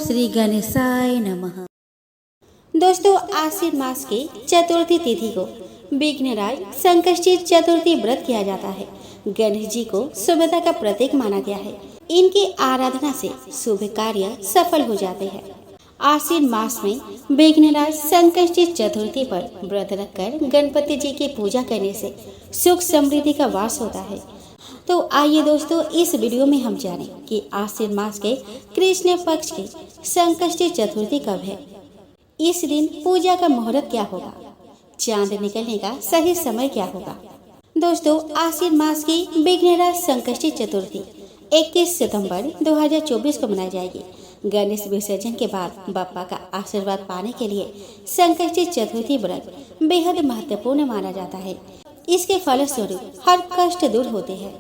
श्री गणेशाय नमः। दोस्तों, आश्विन मास की चतुर्थी तिथि को विघ्नराज संकष्टी चतुर्थी व्रत किया जाता है। गणेश जी को शुभता का प्रतीक माना गया है। इनकी आराधना से शुभ कार्य सफल हो जाते हैं। आश्विन मास में विघ्नराज संकष्टी चतुर्थी पर व्रत रखकर गणपति जी की पूजा करने से सुख समृद्धि का वास होता है। तो आइए दोस्तों, इस वीडियो में हम जानें कि आश्विन मास के कृष्ण पक्ष की संकष्टी चतुर्थी कब है। इस दिन पूजा का मुहूर्त क्या होगा, चांद निकलने का सही समय क्या होगा। दोस्तों, आश्विन मास की विघ्नराज संकष्टी चतुर्थी 21 सितंबर 2024 को मनाई जाएगी। गणेश विसर्जन के बाद बप्पा का आशीर्वाद पाने के लिए संकष्टी चतुर्थी व्रत बेहद महत्वपूर्ण माना जाता है। इसके फलस्वरूप हर कष्ट दूर होते हैं।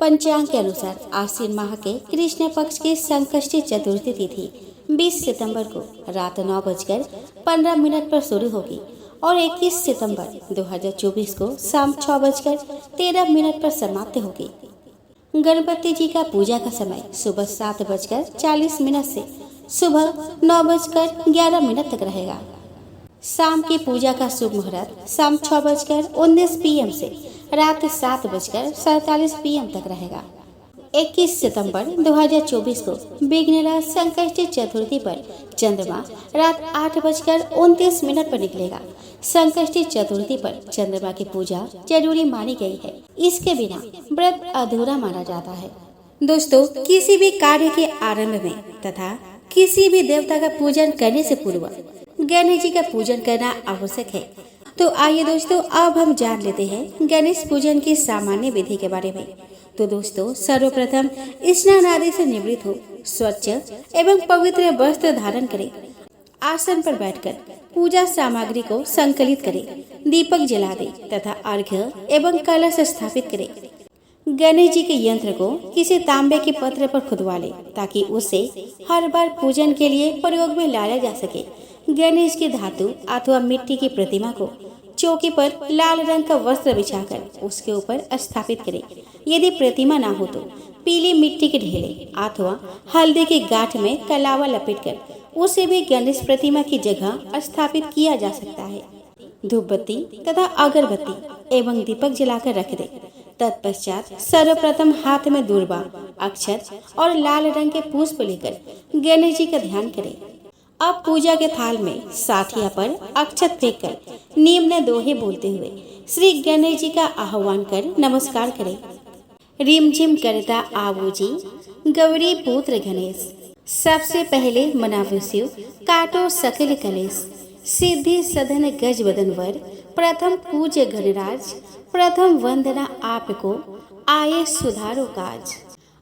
पंचांग के अनुसार आश्विन माह के कृष्ण पक्ष की संकष्टी चतुर्थी तिथि 20 सितंबर को रात 9:15 पर शुरू होगी और 21 सितंबर 2024 को शाम 6:13 पर समाप्त होगी। गणपति जी का पूजा का समय सुबह 7:40 से सुबह 9:11 तक रहेगा। शाम की पूजा का शुभ मुहूर्त शाम 6:19 PM से रात 7:47 PM तक रहेगा। 21 सितंबर 2024 को विघ्नराज संकष्टी चतुर्थी पर चंद्रमा रात 8:29 पर निकलेगा। संकष्टी चतुर्थी पर चंद्रमा की पूजा जरूरी मानी गई है। इसके बिना व्रत अधूरा माना जाता है। दोस्तों, किसी भी कार्य के आरंभ में तथा किसी भी देवता का पूजन करने से पूर्व गणेश जी का पूजन करना आवश्यक है। तो आइए दोस्तों, अब हम जान लेते हैं गणेश पूजन की सामान्य विधि के बारे में। तो दोस्तों, सर्वप्रथम स्नान आदि से निवृत्त हो स्वच्छ एवं पवित्र वस्त्र धारण करें। आसन पर बैठकर पूजा सामग्री को संकलित करें, दीपक जला दें तथा अर्घ्य एवं कलश स्थापित करें। गणेश जी के यंत्र को किसी तांबे के पत्र पर खुदवा लें ताकि उसे हर बार पूजन के लिए प्रयोग में लाया जा सके। गणेश की धातु अथवा मिट्टी की प्रतिमा को चौकी पर लाल रंग का वस्त्र बिछाकर उसके ऊपर स्थापित करें। यदि प्रतिमा ना हो तो पीली मिट्टी के ढेले अथवा हल्दी की गांठ में कलावा लपेटकर उसे भी गणेश प्रतिमा की जगह स्थापित किया जा सकता है। धूप बत्ती तथा अगरबत्ती एवं दीपक जलाकर रख दे। तत्पश्चात सर्वप्रथम हाथ में दूर्वा, अक्षत और लाल रंग के पुष्प लेकर गणेश जी का ध्यान करें। अब पूजा के थाल में साठिया पर अक्षत फेंक कर निम्न दोहे बोलते हुए श्री गणेश जी का आह्वान कर नमस्कार करें। रिम झिम करता आवो जी गौरी पुत्र गणेश, सबसे पहले मनावे शिव काटो सकल कलेश। सिद्धि सधन गज बदन वर, प्रथम पूज्य गणराज, प्रथम वंदना आपको आए सुधारो काज।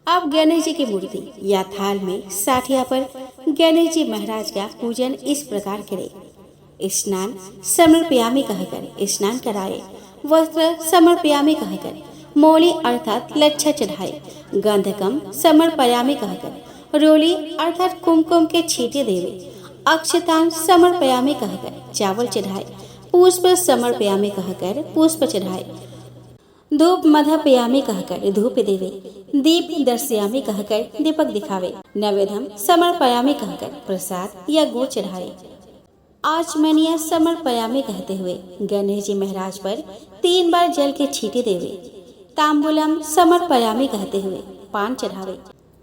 अब गणेश जी की मूर्ति या थाल में साठिया पर गणेश जी महाराज का पूजन इस प्रकार करें। स्नान समर्पयामि कहकर स्नान कराए, वस्त्र समर्पयामि कहकर मौली अर्थात लच्छा चढ़ाए, गंधकम समर्पयामि कहकर रोली अर्थात कुमकुम के छींटे देवे, अक्षतान समर्पयामि कहकर चावल चढ़ाए, पुष्प समर्पयामि कहकर पुष्प चढ़ाए, धूप मधपयामी कहकर धूप देवे, दीप दर्शयामी कहकर दीपक दिखावे, नैवेद्यम समर्पयामी कहकर प्रसाद या गुड़ चढ़ाए। आचमनीय समर्पयामी कहते हुए गणेश जी महाराज पर 3 बार जल के छींटे देवे। तांबूलम समर्पयामी कहते हुए पान चढ़ावे।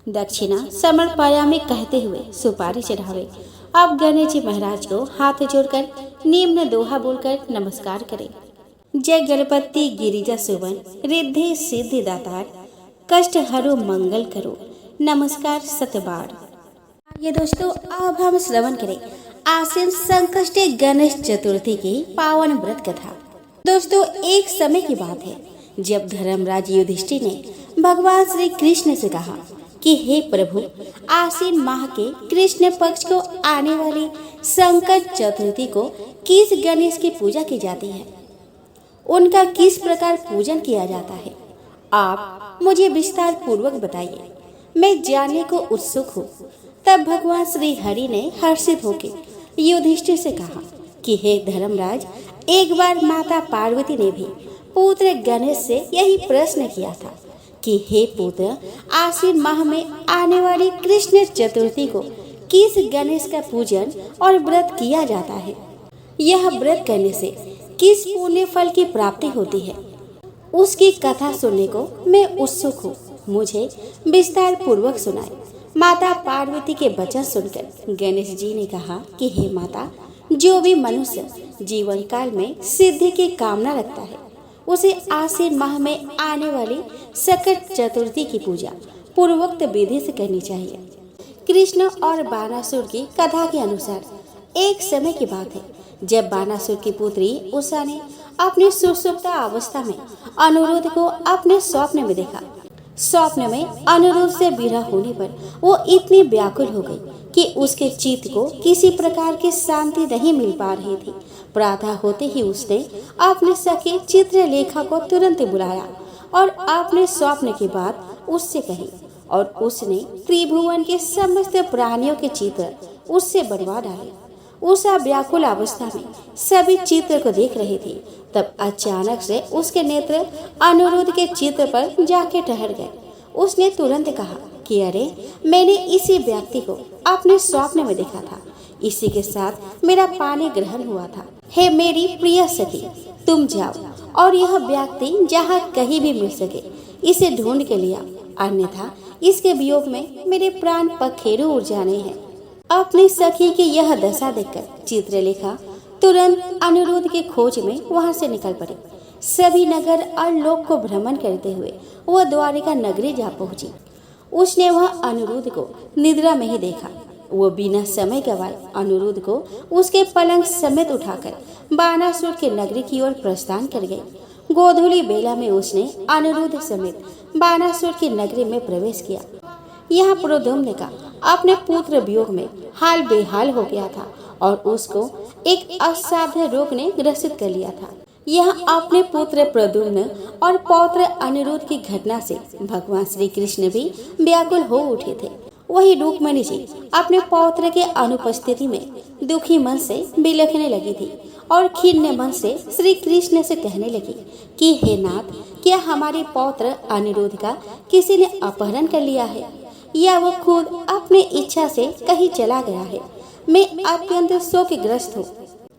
दक्षिणा समर्पयामी कहते हुए सुपारी चढ़ावे। अब गणेश जी महाराज को हाथ जोड़कर निम्न दोहा बोलकर नमस्कार करें। जय गणपति गिरिजा सुवन, रिद्धि सिद्धि दातार, कष्ट हरो मंगल करो, नमस्कार सतबार। ये दोस्तों, अब हम श्रवण करें आश्विन संकष्टी गणेश चतुर्थी की पावन व्रत कथा। दोस्तों, एक समय की बात है जब धर्मराज युधिष्ठिर ने भगवान श्री कृष्ण से कहा कि हे प्रभु, आश्विन माह के कृष्ण पक्ष को आने वाली संकट चतुर्थी को किस गणेश की पूजा की जाती है, उनका किस प्रकार पूजन किया जाता है, आप मुझे विस्तार पूर्वक बताइए, मैं जानने को उत्सुक हूँ। तब भगवान श्री हरि ने हर्षित होकर युधिष्ठिर से कहा कि हे धर्मराज, एक बार माता पार्वती ने भी पुत्र गणेश से यही प्रश्न किया था कि हे पुत्र, आश्विन माह में आने वाली कृष्ण चतुर्थी को किस गणेश का पूजन और व्रत किया जाता है, यह व्रत करने से किस पुण्य फल की प्राप्ति होती है, उसकी कथा सुनने को मैं उत्सुक हूँ। मुझे विस्तार पूर्वक सुनाए। माता पार्वती के वचन सुनकर गणेश जी ने कहा कि हे माता, जो भी मनुष्य जीवन काल में सिद्धि की कामना रखता है, उसे आश्विन माह में आने वाली संकट चतुर्थी की पूजा पूर्वोक्त विधि से करनी चाहिए। कृष्ण और बानासुर की कथा के अनुसार एक समय की बात है जब बानासुर की पुत्री उषा ने अपनी सुषुप्त अवस्था में अनिरुद्ध को अपने स्वप्न में देखा। स्वप्न में अनिरुद्ध से विरह होने पर वो इतनी व्याकुल हो गई कि उसके चित्त को किसी प्रकार की शांति नहीं मिल पा रही थी। प्रातः होते ही उसने अपने सखी चित्रलेखा को तुरंत बुलाया और अपने स्वप्न की बात उससे कही और उसने त्रिभुवन के समस्त प्राणियों के चित्र उससे बनवा डाले। उषा व्याकुल अवस्था में सभी चित्र को देख रही थी। तब अचानक से उसके नेत्र अनिरुद्ध के चित्र पर जाके ठहर गए। उसने तुरंत कहा कि अरे, मैंने इसी व्यक्ति को अपने स्वप्न में देखा था, इसी के साथ मेरा पानी ग्रहण हुआ था। हे मेरी प्रिय सखी, तुम जाओ और यह व्यक्ति जहाँ कहीं भी मिल सके इसे ढूंढ के लिया, अन्यथा इसके वियोग में मेरे प्राण पखेरु उड़ जाने हैं। अपनी सखी की यह दशा देखकर चित्रलेखा तुरंत अनिरुद्ध के खोज में वहां से निकल पड़ी। सभी नगर और लोक को भ्रमण करते हुए वह द्वारिका नगरी जा पहुंची। उसने वह अनिरुद्ध को निद्रा में ही देखा। वो बिना समय गवाए अनिरुद्ध को उसके पलंग समेत उठाकर बानासुर के नगरी की ओर प्रस्थान कर गई। गोधूली बेला में उसने अनिरुद्ध समेत बानासुर की नगरी में प्रवेश किया। यहाँ प्रद्युम्न का अपने पुत्र वियोग में हाल बेहाल हो गया था और उसको एक असाध्य रोग ने ग्रसित कर लिया था। यह अपने पुत्र प्रद्युम्न और पौत्र अनिरुद्ध की घटना से भगवान श्री कृष्ण भी व्याकुल हो उठे थे। वही रुक्मिणी जी अपने पौत्र के अनुपस्थिति में दुखी मन से बिलखने लगी थी और खिन्न मन से श्री कृष्ण से कहने लगी कि हे नाथ, क्या हमारे पौत्र अनिरुद्ध का किसी ने अपहरण कर लिया है या वो खुद अपने इच्छा से कहीं चला गया है? मैं अत्यंत शोकग्रस्त हूँ,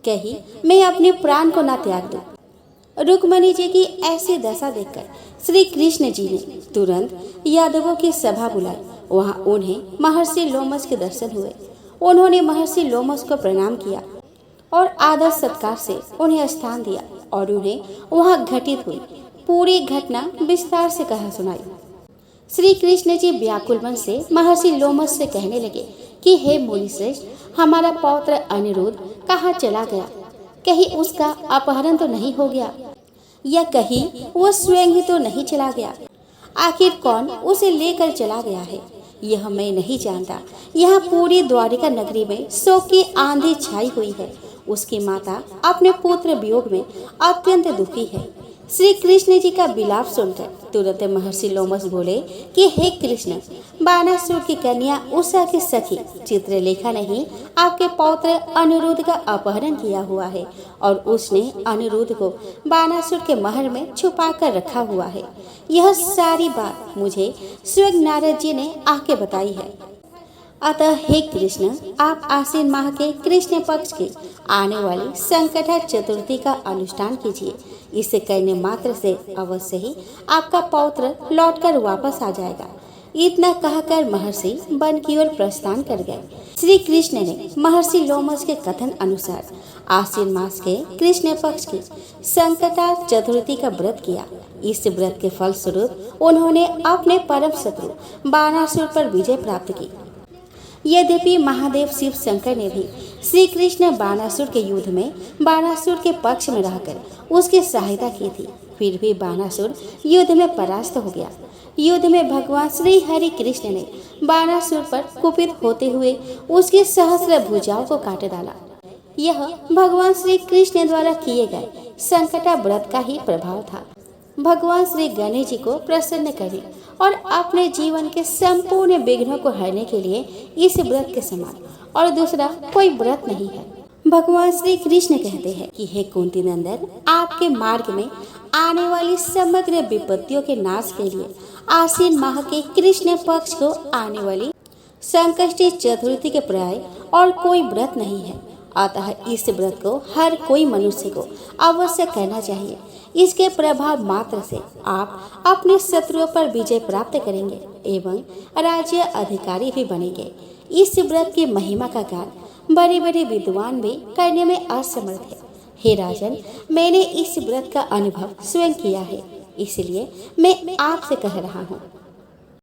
कहीं मैं अपने प्राण को न त्याग दूं। रुक्मिणी जी की ऐसी दशा देखकर श्री कृष्ण जी ने तुरंत यादवों की सभा बुलाई। वहाँ उन्हें महर्षि लोमस के दर्शन हुए। उन्होंने महर्षि लोमस को प्रणाम किया और आदर सत्कार से उन्हें स्थान दिया और उन्हें वहाँ घटित हुई पूरी घटना विस्तार से कहा सुनाई। श्री कृष्ण जी व्याकुल मन से महर्षि लोमस से कहने लगे कि हे मुनिश्रेष्ठ, हमारा पौत्र अनिरुद्ध कहाँ चला गया? कहीं उसका अपहरण तो नहीं हो गया या कहीं वो स्वयं ही तो नहीं चला गया? आखिर कौन उसे लेकर चला गया है, यह मैं नहीं जानता। यहाँ पूरी द्वारिका नगरी में शोक की आंधी छाई हुई है। उसकी माता अपने पुत्र वियोग में अत्यंत दुखी है। श्री कृष्ण जी का विलाप सुनकर तुरंत महर्षि लोमस बोले कि हे कृष्ण, बानासुर की कन्या उषा की सखी चित्रलेखा ने ही आपके पौत्र अनिरुद्ध का अपहरण किया हुआ है और उसने अनिरुद्ध को बानासुर के महल में छुपा कर रखा हुआ है। यह सारी बात मुझे स्वयं नारद जी ने आके बताई है। अतः हे कृष्ण, आप आश्विन माह के कृष्ण पक्ष की आने वाली संकटा चतुर्थी का अनुष्ठान कीजिए। इसे करने मात्र से अवश्य ही आपका पौत्र लौटकर वापस आ जाएगा। इतना कहकर महर्षि वन की ओर प्रस्थान कर गए। श्री कृष्ण ने महर्षि लोमस के कथन अनुसार आश्विन मास के कृष्ण पक्ष की संकटा चतुर्थी का व्रत किया। इस व्रत के फलस्वरूप उन्होंने अपने परम शत्रु बानासुर पर विजय प्राप्त की। यद्यपि महादेव शिव शंकर ने भी श्री कृष्ण बानासुर के युद्ध में बानासुर के पक्ष में रहकर उसकी सहायता की थी, फिर भी बानासुर युद्ध में परास्त हो गया। युद्ध में भगवान श्री हरि कृष्ण ने बानासुर पर कुपित होते हुए उसकी सहस्र भुजाओं को काट डाला। यह भगवान श्री कृष्ण द्वारा किए गए संकटा व्रत का ही प्रभाव था। भगवान श्री गणेश जी को प्रसन्न करने और अपने जीवन के संपूर्ण विघ्नों को हरने के लिए इस व्रत के समान और दूसरा कोई व्रत नहीं है। भगवान श्री कृष्ण कहते हैं कि हे कुंती नंदन, आपके मार्ग में आने वाली समग्र विपत्तियों के नाश के लिए आश्विन माह के कृष्ण पक्ष को आने वाली संकष्टी चतुर्थी के प्राय और कोई व्रत नहीं है, अतः इस व्रत को हर कोई मनुष्य को अवश्य करना चाहिए। इसके प्रभाव मात्र से आप अपने शत्रुओं पर विजय प्राप्त करेंगे एवं राज्य अधिकारी भी बनेंगे। इस व्रत की महिमा का गान बड़े बड़े विद्वान भी करने में असमर्थ है। हे राजन, मैंने इस व्रत का अनुभव स्वयं किया है, इसलिए मैं आपसे कह रहा हूँ।